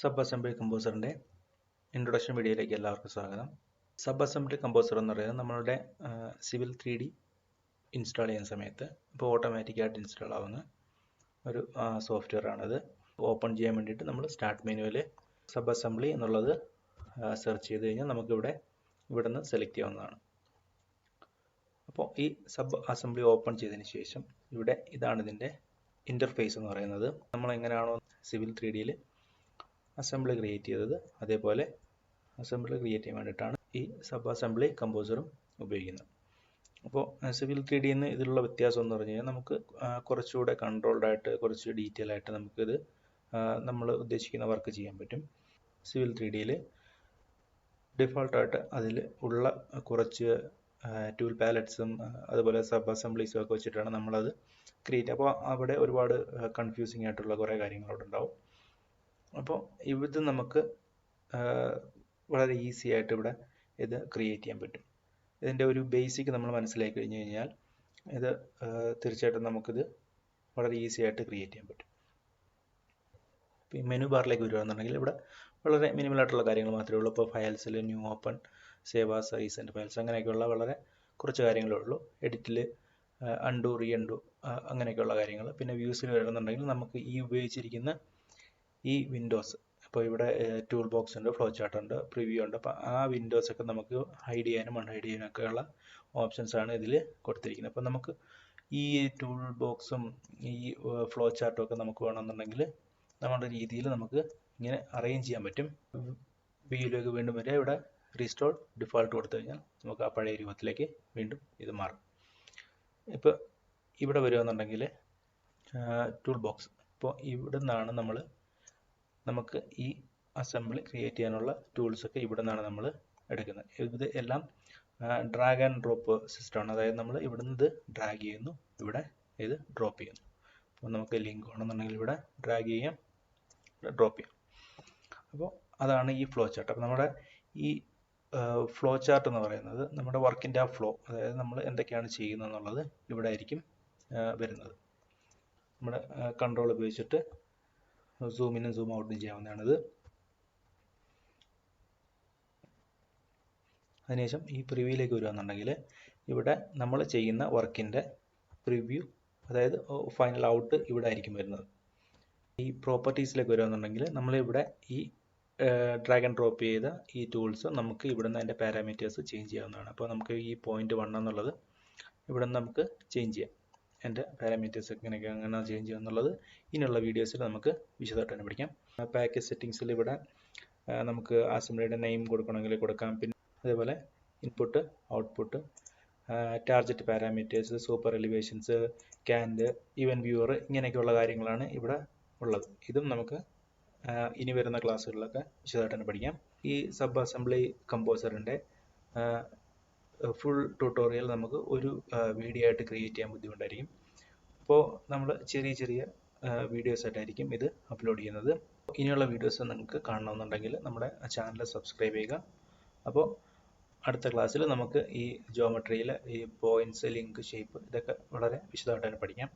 Subassembly കമ്പോസറിൻ്റെ introduction വീഡിയോയിലേക്ക് എല്ലാവർക്കും സ്വാഗതം. സബ്അസംബ്ലി കമ്പോസർ എന്ന് പറയുന്നത് നമ്മളുടെ സിവിൽ 3D ഇൻസ്റ്റാൾ ചെയ്യുന്ന സമയത്ത് ഇപ്പോൾ ഓട്ടോമാറ്റിക്കായിട്ട് ഇൻസ്റ്റാൾ ആവുന്ന ഒരു സോഫ്റ്റ്വെയർ ആണത്. ഓപ്പൺ ചെയ്യാൻ വേണ്ടിയിട്ട് നമ്മൾ സ്റ്റാർട്ട് മെനുവിൽ സബ്അസംബ്ലി എന്നുള്ളത് സെർച്ച് ചെയ്ത് കഴിഞ്ഞാൽ നമുക്കിവിടെ നിന്ന് സെലക്ട് ചെയ്യാവുന്നതാണ്. അപ്പോൾ ഈ സബ് അസംബ്ലി ഓപ്പൺ ചെയ്തതിന് ശേഷം ഇവിടെ ഇതാണ് ഇതിൻ്റെ ഇൻ്റർഫേസ് എന്ന് പറയുന്നത്. നമ്മൾ എങ്ങനെയാണോ സിവിൽ 3Dയിൽ അസംബ്ലി ക്രിയേറ്റ് ചെയ്തത് അതേപോലെ അസംബ്ലി ക്രിയേറ്റ് ചെയ്യാൻ വേണ്ടിയിട്ടാണ് ഈ സബ് അസംബ്ലി കമ്പോസറും ഉപയോഗിക്കുന്നത്. അപ്പോൾ സിവിൽ 3Dയിൽ നിന്ന് ഇതിലുള്ള വ്യത്യാസം എന്ന് പറഞ്ഞു കഴിഞ്ഞാൽ നമുക്ക് കുറച്ചുകൂടെ കൺട്രോൾഡ് ആയിട്ട് കുറച്ച് ഡീറ്റെയിൽ ആയിട്ട് നമുക്കിത് നമ്മൾ ഉദ്ദേശിക്കുന്ന വർക്ക് ചെയ്യാൻ പറ്റും. സിവിൽ 3Dയിൽ ഡിഫോൾട്ടായിട്ട് അതിൽ ഉള്ള കുറച്ച് ടൂൾ പാലറ്റ്സും അതുപോലെ സബ് അസംബ്ലീസും ഒക്കെ വെച്ചിട്ടാണ് നമ്മളത് ക്രിയേറ്റ്. അപ്പോൾ അവിടെ ഒരുപാട് കൺഫ്യൂസിങ് ആയിട്ടുള്ള കുറേ കാര്യങ്ങൾ അവിടെ ഉണ്ടാവും. അപ്പോൾ ഇത് നമുക്ക് വളരെ ഈസി ആയിട്ട് ഇവിടെ ഇത് ക്രിയേറ്റ് ചെയ്യാൻ പറ്റും. ഇതിൻ്റെ ഒരു ബേസിക് നമ്മൾ മനസ്സിലാക്കി കഴിഞ്ഞ് കഴിഞ്ഞാൽ ഇത് തീർച്ചയായിട്ടും നമുക്കിത് വളരെ ഈസി ആയിട്ട് ക്രിയേറ്റ് ചെയ്യാൻ പറ്റും. ഇപ്പോൾ ഈ മെനു ബാറിലേക്ക് വരികയാണെന്നുണ്ടെങ്കിൽ ഇവിടെ വളരെ മിനിമൽ ആയിട്ടുള്ള കാര്യങ്ങൾ മാത്രമേ ഉള്ളൂ. ഇപ്പോൾ ഫയൽസിൽ new open, save as, recent files അങ്ങനെയൊക്കെയുള്ള വളരെ കുറച്ച് കാര്യങ്ങളേ ഉള്ളൂ. എഡിറ്റിൽ അൺഡു, റീ അൺഡു അങ്ങനെയൊക്കെയുള്ള കാര്യങ്ങൾ. പിന്നെ വ്യൂസിൽ വരുന്നുണ്ടെങ്കിൽ നമുക്ക് ഈ ഉപയോഗിച്ചിരിക്കുന്ന ഈ വിൻഡോസ്, അപ്പോൾ ഇവിടെ ടൂൾ ബോക്സ് ഉണ്ട്, ഫ്ലോ ചാർട്ട് ഉണ്ട്, പ്രിവ്യൂ ഉണ്ട്. അപ്പോൾ ആ വിൻഡോസൊക്കെ നമുക്ക് ഹൈഡ് ചെയ്യാനും അൺഹൈഡ് ചെയ്യാനൊക്കെയുള്ള ഓപ്ഷൻസ് ആണ് ഇതിൽ കൊടുത്തിരിക്കുന്നത്. അപ്പോൾ നമുക്ക് ഈ ടൂൾ ബോക്സും ഈ ഫ്ലോ ചാർട്ടും ഒക്കെ നമുക്ക് വേണമെന്നുണ്ടെങ്കിൽ നമ്മുടെ രീതിയിൽ നമുക്ക് ഇങ്ങനെ അറേഞ്ച് ചെയ്യാൻ പറ്റും. വ്യൂയിലേക്ക് വീണ്ടും വരിക, ഇവിടെ റീസ്റ്റോർ ഡിഫോൾട്ട് കൊടുത്തു കഴിഞ്ഞാൽ നമുക്ക് ആ പഴയ രൂപത്തിലേക്ക് വീണ്ടും ഇത് മാറും. ഇപ്പോൾ ഇവിടെ വരികയെന്നുണ്ടെങ്കിൽ ടൂൾ ബോക്സ്, ഇപ്പോൾ ഇവിടെ നിന്നാണ് നമുക്ക് ഈ അസംബ്ലി ക്രിയേറ്റ് ചെയ്യാനുള്ള ടൂൾസൊക്കെ ഇവിടെ നിന്നാണ് നമ്മൾ എടുക്കുന്നത്. ഇത് എല്ലാം ഡ്രാഗ് ആൻഡ് ഡ്രോപ്പ് സിസ്റ്റമാണ്. അതായത് നമ്മൾ ഇവിടുന്ന് ഇത് ഡ്രാഗ് ചെയ്യുന്നു, ഇവിടെ ഇത് ഡ്രോപ്പ് ചെയ്യുന്നു. അപ്പോൾ നമുക്ക് ലിങ്ക് വേണമെന്നുണ്ടെങ്കിൽ ഇവിടെ ഡ്രാഗ് ചെയ്യാം, ഡ്രോപ്പ് ചെയ്യാം. അപ്പോൾ അതാണ് ഈ ഫ്ലോ ചാർട്ട്. അപ്പോൾ നമ്മുടെ ഈ ഫ്ലോ ചാർട്ട് എന്ന് പറയുന്നത് നമ്മുടെ വർക്കിൻ്റെ ആ ഫ്ലോ, അതായത് നമ്മൾ എന്തൊക്കെയാണ് ചെയ്യുന്നത് എന്നുള്ളത് ഇവിടെ ആയിരിക്കും വരുന്നത്. നമ്മുടെ കൺട്രോൾ ഉപയോഗിച്ചിട്ട് സൂം ഇന്നും സൂം ഔട്ടും ചെയ്യാവുന്നതാണിത്. അതിനുശേഷം ഈ പ്രിവ്യൂയിലേക്ക് വരികയാണെന്നുണ്ടെങ്കിൽ ഇവിടെ നമ്മൾ ചെയ്യുന്ന വർക്കിൻ്റെ പ്രിവ്യൂ, അതായത് ഫൈനൽ ഔട്ട് ഇവിടെ ആയിരിക്കും വരുന്നത്. ഈ പ്രോപ്പർട്ടീസിലേക്ക് വരികയാണെന്നുണ്ടെങ്കിൽ നമ്മളിവിടെ ഈ ഡ്രാഗ് ആൻഡ് ഡ്രോപ്പ് ചെയ്ത ഈ ടൂൾസ് നമുക്ക് ഇവിടെ നിന്ന് അതിൻ്റെ പാരാമീറ്റേഴ്സ് ചേഞ്ച് ചെയ്യാവുന്നതാണ്. അപ്പോൾ നമുക്ക് ഈ പോയിന്റ് 1 എന്നുള്ളത് ഇവിടെ നിന്ന് നമുക്ക് ചേഞ്ച് ചെയ്യാം. എൻ്റെ പാരാമീറ്റേഴ്സ് അങ്ങനെ ചേഞ്ച് ചെയ്യുക എന്നുള്ളത് ഇനിയുള്ള വീഡിയോസിൽ നമുക്ക് വിശദമായിട്ട് തന്നെ പഠിക്കാം. പാക്കേജ് സെറ്റിങ്സിൽ ഇവിടെ നമുക്ക് അസംബ്ലിയുടെ നെയിം കൊടുക്കണമെങ്കിൽ കൊടുക്കാം. പിന്നെ അതേപോലെ input, output, target parameters, super elevations, cant, event viewer ഇങ്ങനെയൊക്കെയുള്ള കാര്യങ്ങളാണ് ഇവിടെ ഉള്ളത്. ഇതും നമുക്ക് ഇനി വരുന്ന ക്ലാസ്സുകളിലൊക്കെ വിശദമായിട്ട് തന്നെ പഠിക്കാം. ഈ സബ് അസംബ്ലി കമ്പോസറിൻ്റെ ഫുൾ ട്യൂട്ടോറിയൽ നമുക്ക് ഒരു വീഡിയോ ആയിട്ട് ക്രിയേറ്റ് ചെയ്യാൻ ബുദ്ധിമുട്ടായിരിക്കും. അപ്പോൾ നമ്മൾ ചെറിയ ചെറിയ വീഡിയോസ് ആയിട്ടായിരിക്കും ഇത് അപ്ലോഡ് ചെയ്യുന്നത്. ഇനിയുള്ള വീഡിയോസ് നിങ്ങൾക്ക് കാണണമെന്നുണ്ടെങ്കിൽ നമ്മുടെ ചാനൽ സബ്സ്ക്രൈബ് ചെയ്യുക. അപ്പോൾ അടുത്ത ക്ലാസ്സിൽ നമുക്ക് ഈ ജോമെട്രിയിൽ ഈ പോയിൻറ്റ്സ്, ലിങ്ക്, ഷേപ്പ് ഇതൊക്കെ വളരെ വിശദമായിട്ട് തന്നെ പഠിക്കാം.